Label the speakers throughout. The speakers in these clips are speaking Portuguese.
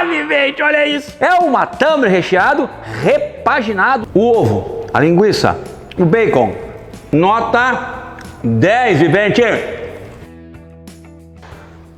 Speaker 1: Vivente, olha isso!
Speaker 2: É o matambre recheado, repaginado. O ovo, a linguiça, o bacon. Nota 10, Vivente!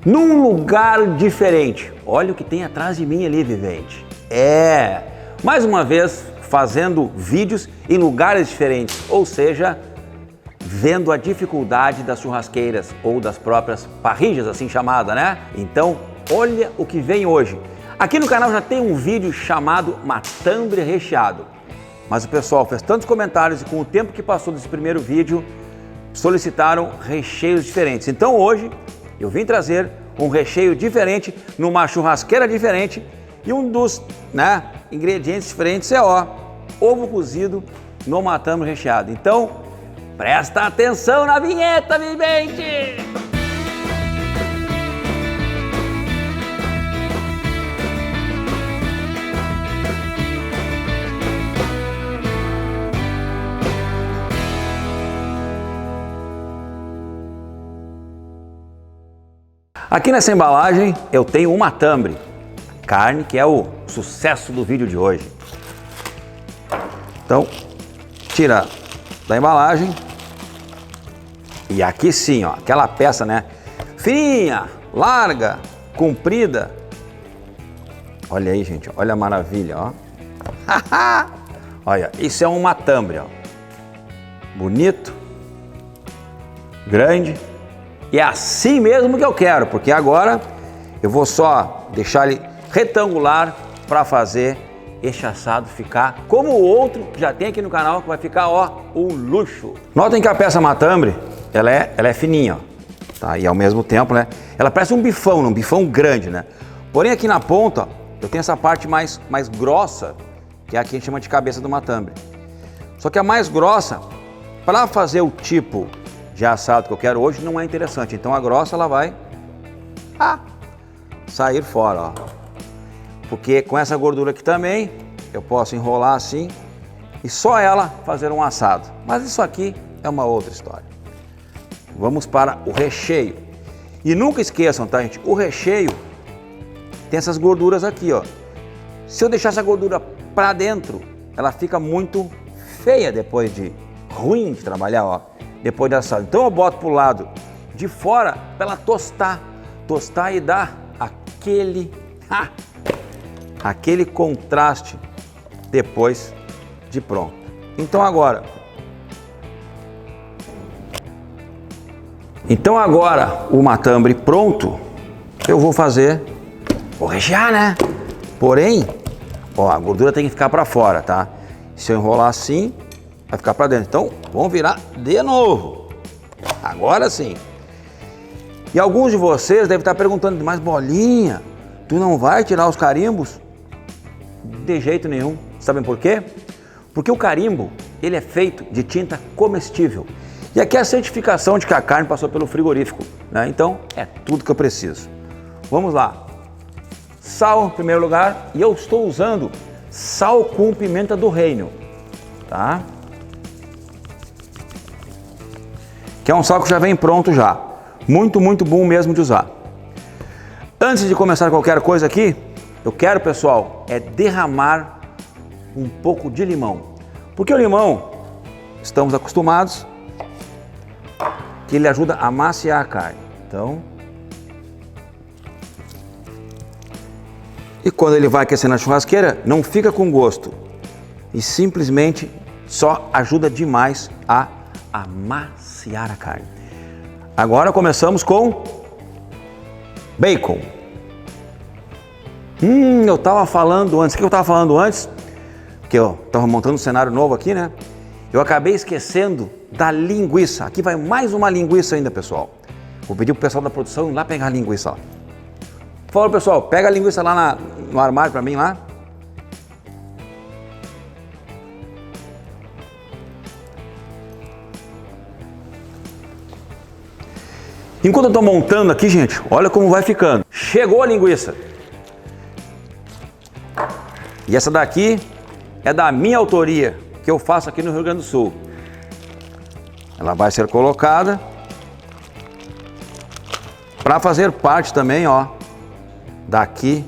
Speaker 2: Num lugar diferente. Olha o que tem atrás de mim ali, Vivente. Mais uma vez, fazendo vídeos em lugares diferentes. Ou seja, vendo a dificuldade das churrasqueiras ou das próprias parrilhas, assim chamada, né? Então, olha o que vem hoje. Aqui no canal já tem um vídeo chamado Matambre Recheado. Mas o pessoal fez tantos comentários e com o tempo que passou desse primeiro vídeo, solicitaram recheios diferentes. Então hoje eu vim trazer um recheio diferente numa churrasqueira diferente e um dos ingredientes diferentes é ovo cozido no matambre recheado. Então presta atenção na vinheta, Vivente! Aqui nessa embalagem eu tenho um matambre, carne que é o sucesso do vídeo de hoje. Então, tira da embalagem e aqui sim, ó, aquela peça, né, fininha, larga, comprida. Olha aí, gente, olha a maravilha, ó. Olha, isso é um matambre, ó. Bonito, grande. E é assim mesmo que eu quero, porque agora eu vou só deixar ele retangular para fazer este assado ficar como o outro que já tem aqui no canal, que vai ficar, um luxo. Notem que a peça matambre, ela é fininha, ó, tá? E ao mesmo tempo, né, ela parece um bifão grande, né? Porém aqui na ponta, ó, eu tenho essa parte mais grossa, que é a que a gente chama de cabeça do matambre. Só que a mais grossa, para fazer o tipo de assado que eu quero hoje, não é interessante. Então a grossa ela vai sair fora, ó. Porque com essa gordura aqui também eu posso enrolar assim e só ela fazer um assado. Mas isso aqui é uma outra história. Vamos para o recheio. E nunca esqueçam, tá, gente? O recheio tem essas gorduras aqui, ó. Se eu deixar essa gordura para dentro, ela fica muito feia depois ruim de trabalhar, ó. Depois da assado. Então eu boto pro lado de fora para ela tostar e dar aquele contraste depois de pronto. Então agora o matambre pronto, eu vou rechear, né? Porém, ó, a gordura tem que ficar para fora, tá? Se eu enrolar assim, vai ficar para dentro. Então, vamos virar de novo. Agora sim. E alguns de vocês devem estar perguntando, mas Bolinha, tu não vai tirar os carimbos? De jeito nenhum. Sabem por quê? Porque o carimbo, ele é feito de tinta comestível. E aqui é a certificação de que a carne passou pelo frigorífico, né? Então, é tudo que eu preciso. Vamos lá. Sal em primeiro lugar. E eu estou usando sal com pimenta do reino, tá? Que é um sal que já vem pronto já. Muito bom mesmo de usar. Antes de começar qualquer coisa aqui, eu quero, pessoal, derramar um pouco de limão. Porque o limão, estamos acostumados, que ele ajuda a maciar a carne. Então, e quando ele vai aquecer na churrasqueira, não fica com gosto. E simplesmente só ajuda demais a amaciar a carne. Agora começamos com bacon. Eu estava falando antes, o que eu estava falando antes? Que eu estava montando um cenário novo aqui, né? Eu acabei esquecendo da linguiça. Aqui vai mais uma linguiça ainda, pessoal. Vou pedir pro pessoal da produção ir lá pegar a linguiça, ó. Por favor, pessoal, pega a linguiça lá no armário para mim lá. Enquanto eu estou montando aqui, gente, olha como vai ficando. Chegou a linguiça. E essa daqui é da minha autoria, que eu faço aqui no Rio Grande do Sul. Ela vai ser colocada para fazer parte também, ó, daqui.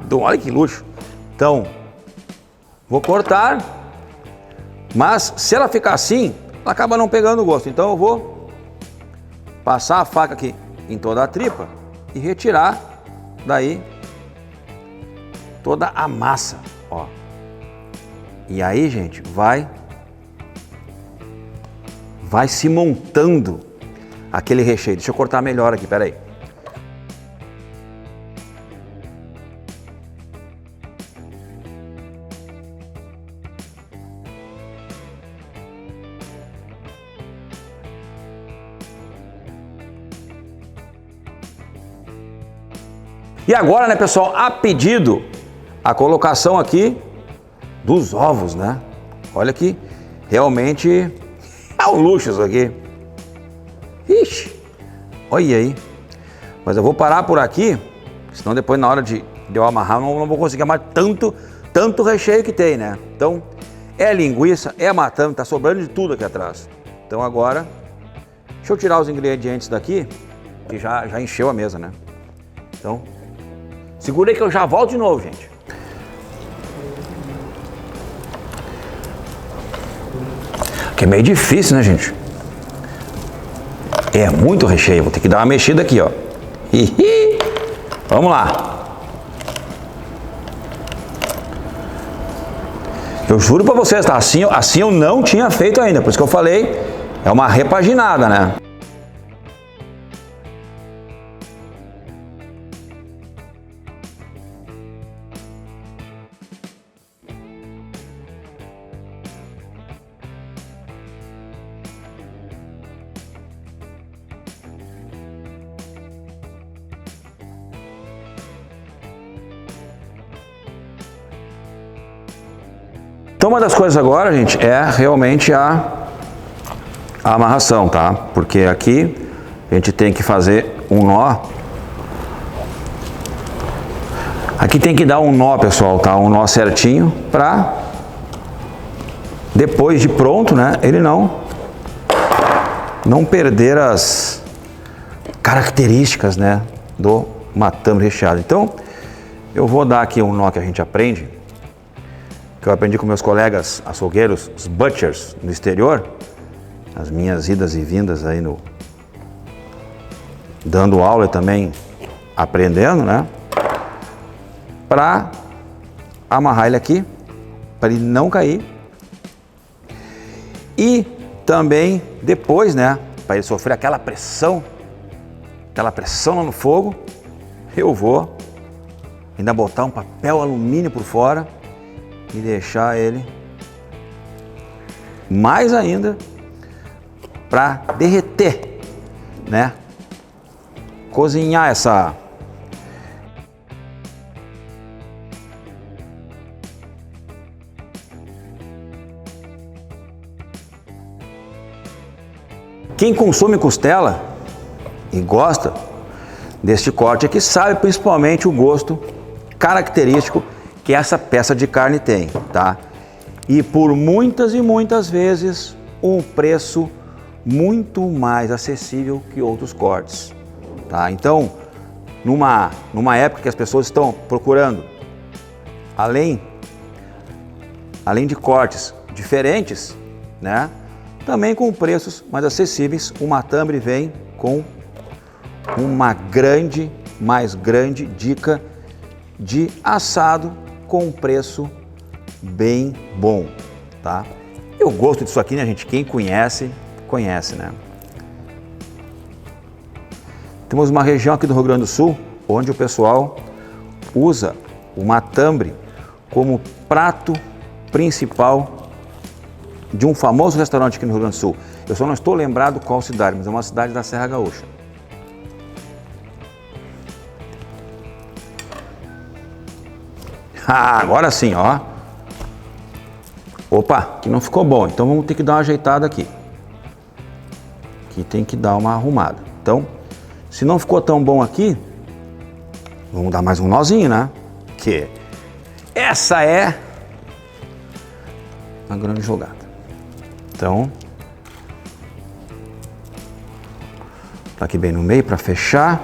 Speaker 2: Então, olha que luxo. Então, vou cortar, mas se ela ficar assim, ela acaba não pegando o gosto. Então eu vou passar a faca aqui em toda a tripa e retirar daí toda a massa, ó. E aí, gente, vai se montando aquele recheio. Deixa eu cortar melhor aqui, peraí. E agora, né, pessoal, a pedido, a colocação aqui dos ovos, né? Olha que realmente é um luxo isso aqui. Ixi, olha aí. Mas eu vou parar por aqui, senão depois na hora de eu amarrar não vou conseguir amar tanto recheio que tem, né? Então, é linguiça, é matame, tá sobrando de tudo aqui atrás. Então agora, deixa eu tirar os ingredientes daqui, que já encheu a mesa, né? Então, segura aí que eu já volto de novo, gente. Que é meio difícil, né, gente? É muito recheio, vou ter que dar uma mexida aqui, ó. Vamos lá. Eu juro pra vocês, tá? Assim eu não tinha feito ainda, por isso que eu falei, é uma repaginada, né? Então uma das coisas agora, gente, é realmente a amarração, tá? Porque aqui a gente tem que fazer um nó. Aqui tem que dar um nó, pessoal, tá? Um nó certinho pra depois de pronto, né? Ele não perder as características, né? Do matame recheado. Então eu vou dar aqui um nó que a gente aprende, que eu aprendi com meus colegas açougueiros, os butchers no exterior, as minhas idas e vindas aí dando aula e também aprendendo, né? Para amarrar ele aqui, para ele não cair. E também depois, né? Para ele sofrer aquela pressão lá no fogo, eu vou ainda botar um papel alumínio por fora e deixar ele mais ainda para derreter, né? Cozinhar essa quem consome costela e gosta deste corte aqui sabe principalmente o gosto característico que essa peça de carne tem, tá? E por muitas e muitas vezes um preço muito mais acessível que outros cortes, tá? Então, numa época que as pessoas estão procurando, além de cortes diferentes, né? Também com preços mais acessíveis, o Matambri vem com uma mais grande dica de assado com um preço bem bom, tá? Eu gosto disso aqui, né, gente? Quem conhece, né? Temos uma região aqui do Rio Grande do Sul, onde o pessoal usa o Matambri como prato principal de um famoso restaurante aqui no Rio Grande do Sul. Eu só não estou lembrado qual cidade, mas é uma cidade da Serra Gaúcha. Ah, agora sim, ó. Opa, que não ficou bom, então vamos ter que dar uma ajeitada aqui. Aqui tem que dar uma arrumada. Então, se não ficou tão bom aqui, vamos dar mais um nozinho, né? Que essa é uma grande jogada. Então, tá aqui bem no meio para fechar.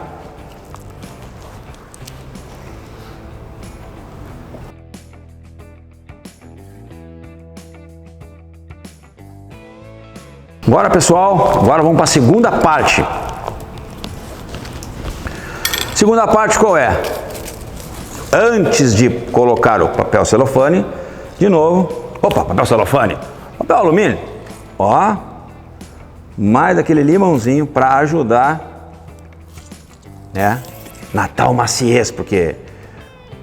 Speaker 2: Agora, pessoal, agora vamos para a segunda parte. Segunda parte qual é? Antes de colocar o papel celofane, de novo, opa, papel celofane, papel alumínio, ó, mais aquele limãozinho para ajudar, né, na tal maciez, porque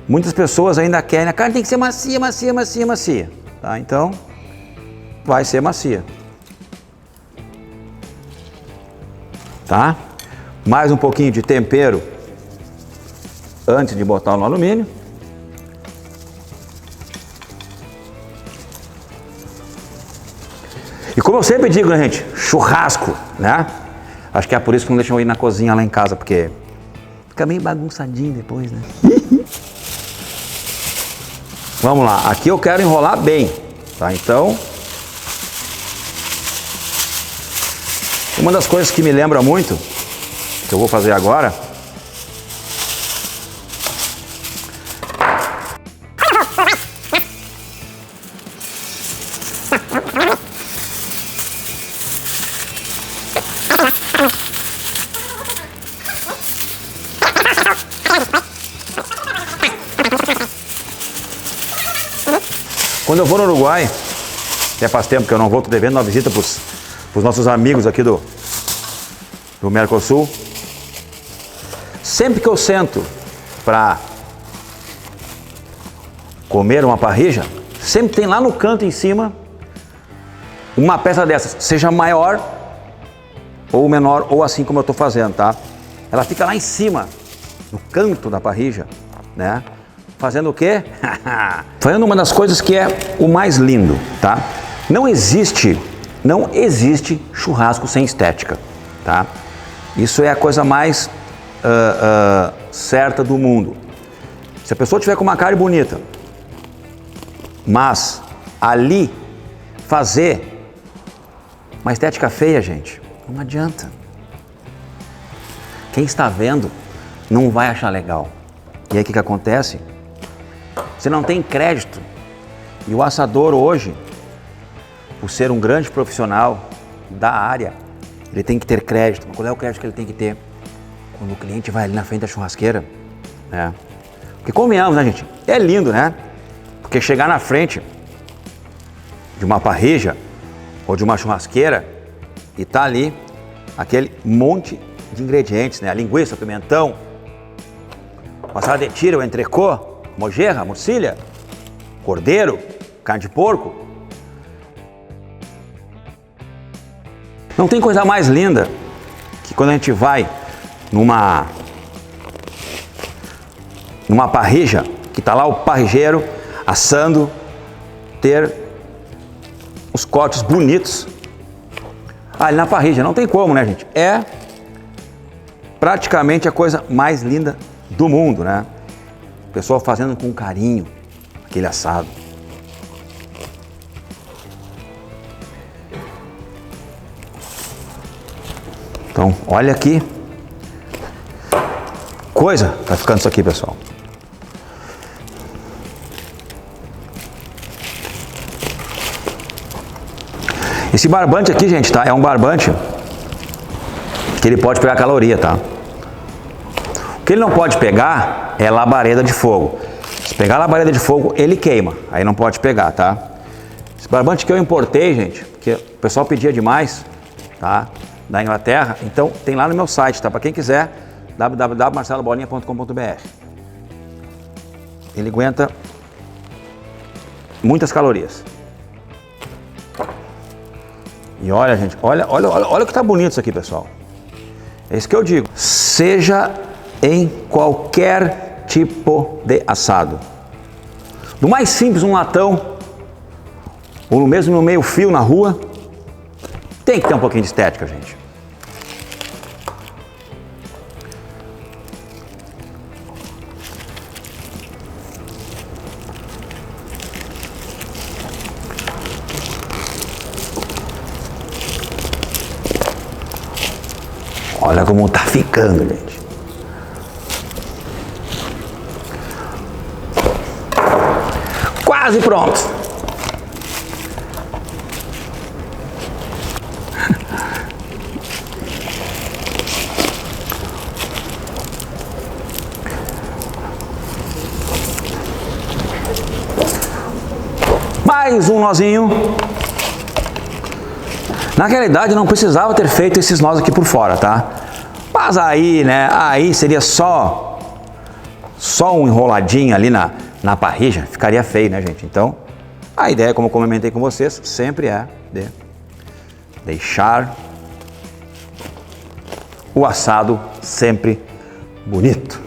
Speaker 2: muitas pessoas ainda querem, a carne tem que ser macia, macia, macia, macia, tá? Então, vai ser macia, tá? Mais um pouquinho de tempero antes de botar no alumínio. E como eu sempre digo, né, gente, churrasco, né? Acho que é por isso que não deixam eu ir na cozinha lá em casa, porque fica meio bagunçadinho depois, né? Vamos lá, aqui eu quero enrolar bem, tá? Então, uma das coisas que me lembra muito, que eu vou fazer agora, quando eu vou no Uruguai, até faz tempo que eu não vou, tô devendo uma visita para os nossos amigos aqui do Mercosul. Sempre que eu sento para comer uma parrilla, sempre tem lá no canto em cima uma peça dessas, seja maior ou menor, ou assim como eu estou fazendo, tá? Ela fica lá em cima, no canto da parrilla, né? Fazendo o quê? Fazendo uma das coisas que é o mais lindo, tá? Não existe churrasco sem estética, tá? Isso é a coisa mais certa do mundo. Se a pessoa tiver com uma carne bonita, mas ali fazer uma estética feia, gente, não adianta. Quem está vendo não vai achar legal. E aí o que acontece? Você não tem crédito. E o assador hoje, por ser um grande profissional da área, ele tem que ter crédito. Mas qual é o crédito que ele tem que ter? Quando o cliente vai ali na frente da churrasqueira, né? Porque convenhamos, né, gente? É lindo, né? Porque chegar na frente de uma parrilla ou de uma churrasqueira e tá ali aquele monte de ingredientes, né? A linguiça, pimentão, passada de tira, o entrecô, mojerra, morcilha, cordeiro, carne de porco. Não tem coisa mais linda que quando a gente vai numa parrilla, que tá lá o parrigeiro assando, ter os cortes bonitos ali na parrilla. Não tem como, né, gente? É praticamente a coisa mais linda do mundo, né? O pessoal fazendo com carinho aquele assado. Então, olha aqui. Coisa tá ficando isso aqui, pessoal. Esse barbante aqui, gente, tá? É um barbante que ele pode pegar caloria, tá? O que ele não pode pegar é labareda de fogo. Se pegar labareda de fogo, ele queima. Aí não pode pegar, tá? Esse barbante que eu importei, gente, porque o pessoal pedia demais, tá? Da Inglaterra. Então, tem lá no meu site, tá? Para quem quiser, www.marcelobolinha.com.br. Ele aguenta muitas calorias. E olha, gente, olha o que tá bonito isso aqui, pessoal. É isso que eu digo. Seja em qualquer tipo de assado. Do mais simples, um latão, ou mesmo no meio fio na rua, tem que ter um pouquinho de estética, gente. Olha como tá ficando, gente. Quase pronto. Mais um nozinho. Na realidade não precisava ter feito esses nós aqui por fora, tá? Mas aí, né, aí seria só um enroladinho ali na parrilla, ficaria feio, né, gente? Então, a ideia, como eu comentei com vocês, sempre é de deixar o assado sempre bonito.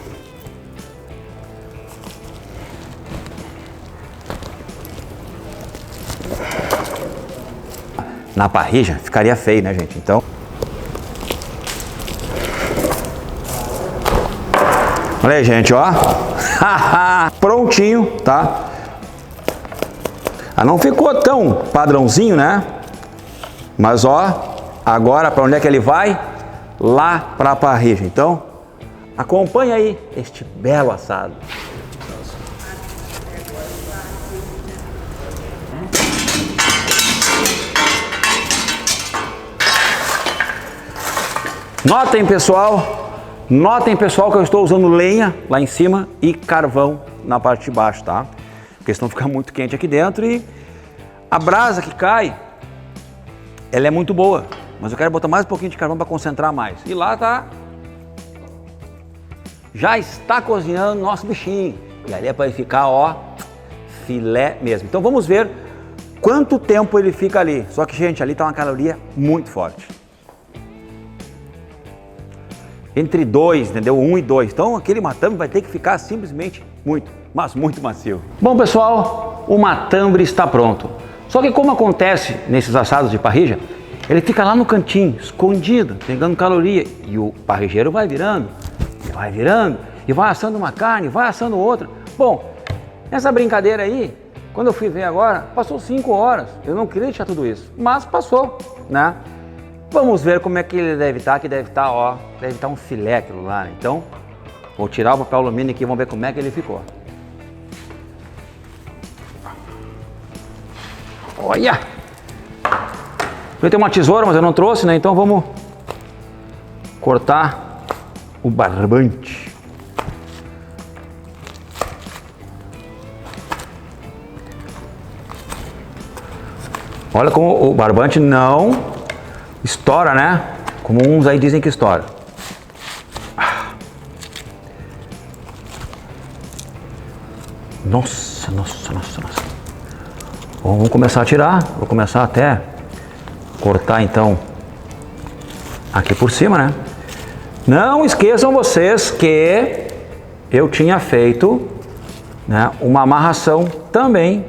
Speaker 2: Na parrilla ficaria feio, né, gente? Então, olha aí, gente, ó. Prontinho, tá? Não ficou tão padrãozinho, né? Mas, ó, agora para onde é que ele vai? Lá para a parrilla. Então, acompanhe aí este belo assado. Notem, pessoal, que eu estou usando lenha lá em cima e carvão na parte de baixo, tá? Porque senão fica muito quente aqui dentro e a brasa que cai, ela é muito boa, mas eu quero botar mais um pouquinho de carvão para concentrar mais. E lá tá, já está cozinhando nosso bichinho. E ali é para ele ficar, ó, filé mesmo. Então vamos ver quanto tempo ele fica ali. Só que, gente, ali tá uma caloria muito forte. Entre 2, entendeu? 1 e 2. Então aquele matambre vai ter que ficar simplesmente muito, mas muito macio. Bom, pessoal, o matambre está pronto. Só que como acontece nesses assados de parrilla, ele fica lá no cantinho, escondido, pegando caloria. E o parrigeiro vai virando, e vai assando uma carne, vai assando outra. Bom, essa brincadeira aí, quando eu fui ver agora, passou 5 horas. Eu não queria deixar tudo isso, mas passou, né? Vamos ver como é que ele deve estar, que deve estar, ó, deve estar um filé aquilo lá, né? Então, vou tirar o papel alumínio aqui e vamos ver como é que ele ficou. Olha! Eu tenho uma tesoura, mas eu não trouxe, né? Então vamos cortar o barbante. Olha como o barbante não estoura, né? Como uns aí dizem que estoura. Nossa. Bom, vamos começar a tirar. Vou começar até cortar então aqui por cima, né? Não esqueçam vocês que eu tinha feito, né, uma amarração também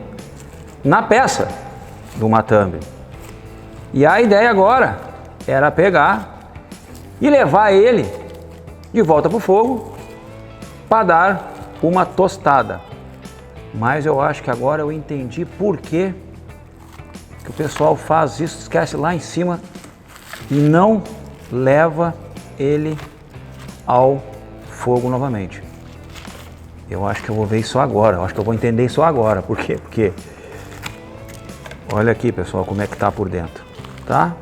Speaker 2: na peça do matambre. E a ideia agora era pegar e levar ele de volta para o fogo para dar uma tostada. Mas eu acho que agora eu entendi por que o pessoal faz isso, esquece lá em cima e não leva ele ao fogo novamente. Eu acho que eu vou ver isso agora, eu acho que eu vou entender isso agora. Por quê? Porque olha aqui, pessoal, como é que tá por dentro, tá?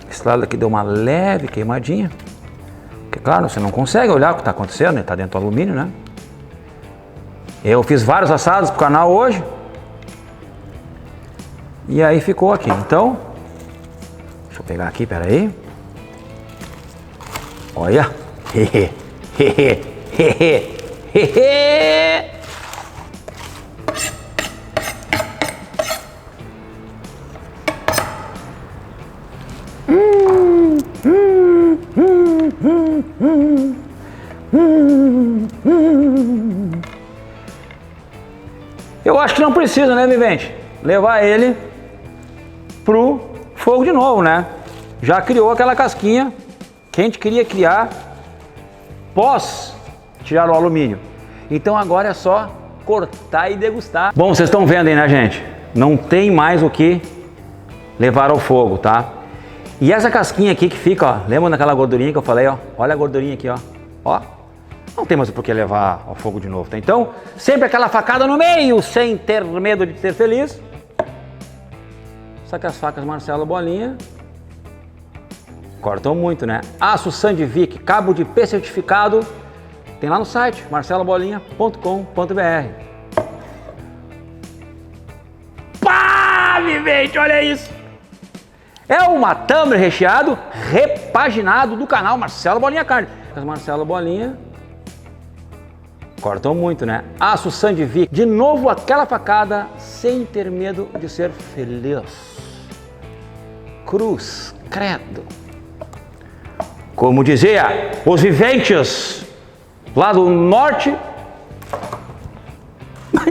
Speaker 2: Esse lado aqui deu uma leve queimadinha. Porque, claro, você não consegue olhar o que está acontecendo, né? Tá dentro do alumínio, né? Eu fiz vários assados pro canal hoje. E aí ficou aqui. Então, deixa eu pegar aqui, peraí. Olha. Eu acho que não precisa, né, Vivente? Levar ele pro fogo de novo, né? Já criou aquela casquinha que a gente queria criar pós tirar o alumínio. Então agora é só cortar e degustar. Bom, vocês estão vendo aí, né, gente? Não tem mais o que levar ao fogo, tá? E essa casquinha aqui que fica, ó, lembra daquela gordurinha que eu falei, ó? Olha a gordurinha aqui, ó. Ó, não tem mais por que levar ao fogo de novo, tá? Então, sempre aquela facada no meio, sem ter medo de ser feliz. Só que as facas Marcelo Bolinha cortam muito, né? Aço Sandvik, cabo de P certificado, tem lá no site marcelobolinha.com.br. vivente, olha isso! É o matambre recheado, repaginado do canal Marcelo Bolinha Carne. Mas Marcelo Bolinha cortou muito, né? Aço Sandvik. De novo aquela facada sem ter medo de ser feliz. Cruz, credo. Como dizia os viventes lá do norte,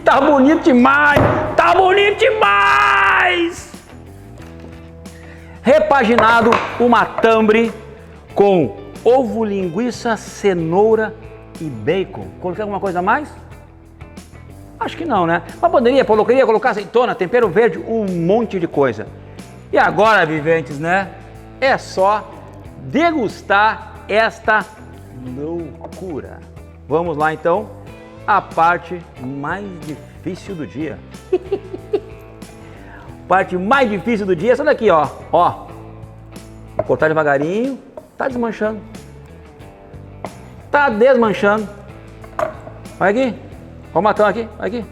Speaker 2: tá bonito demais! Tá bonito demais! Repaginado o matambre com ovo, linguiça, cenoura e bacon. Coloquei alguma coisa a mais? Acho que não, né? Mas poderia colocar azeitona, tempero verde, um monte de coisa. E agora, viventes, né? É só degustar esta loucura. Vamos lá, então, a parte mais difícil do dia. Parte mais difícil do dia é essa daqui, ó. Ó. Vou cortar devagarinho. Tá desmanchando. Tá desmanchando. Olha aqui. Olha o matão aqui. Olha aqui.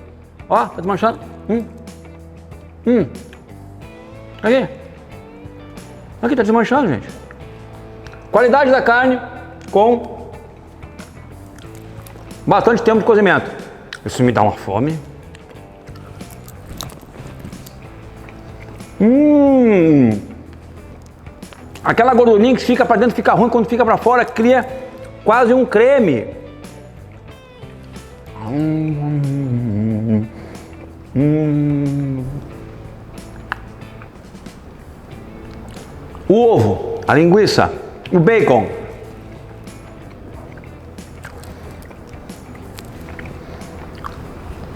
Speaker 2: Ó, tá desmanchando. Aqui. Aqui, tá desmanchando, gente. Qualidade da carne com bastante tempo de cozimento. Isso me dá uma fome. Aquela gordurinha que fica para dentro fica ruim, quando fica para fora cria quase um creme. O ovo, a linguiça, o bacon.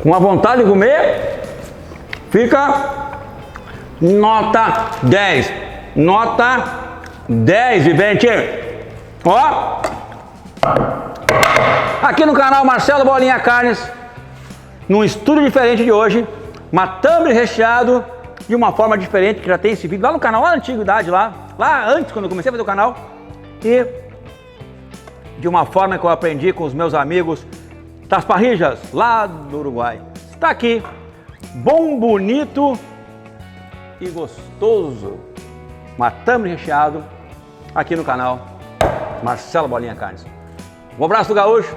Speaker 2: Com a vontade de comer, fica nota 10. Nota 10, vivente. Ó. Aqui no canal Marcelo Bolinha Carnes, num estúdio diferente de hoje, matambre recheado de uma forma diferente, que já tem esse vídeo lá no canal, lá na antiguidade, lá antes, quando eu comecei a fazer o canal, e de uma forma que eu aprendi com os meus amigos das Parrijas, lá do Uruguai. Está aqui, bom, bonito e gostoso matambre recheado aqui no canal Marcelo Bolinha Carnes. Um abraço do Gaúcho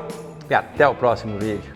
Speaker 2: e até o próximo vídeo.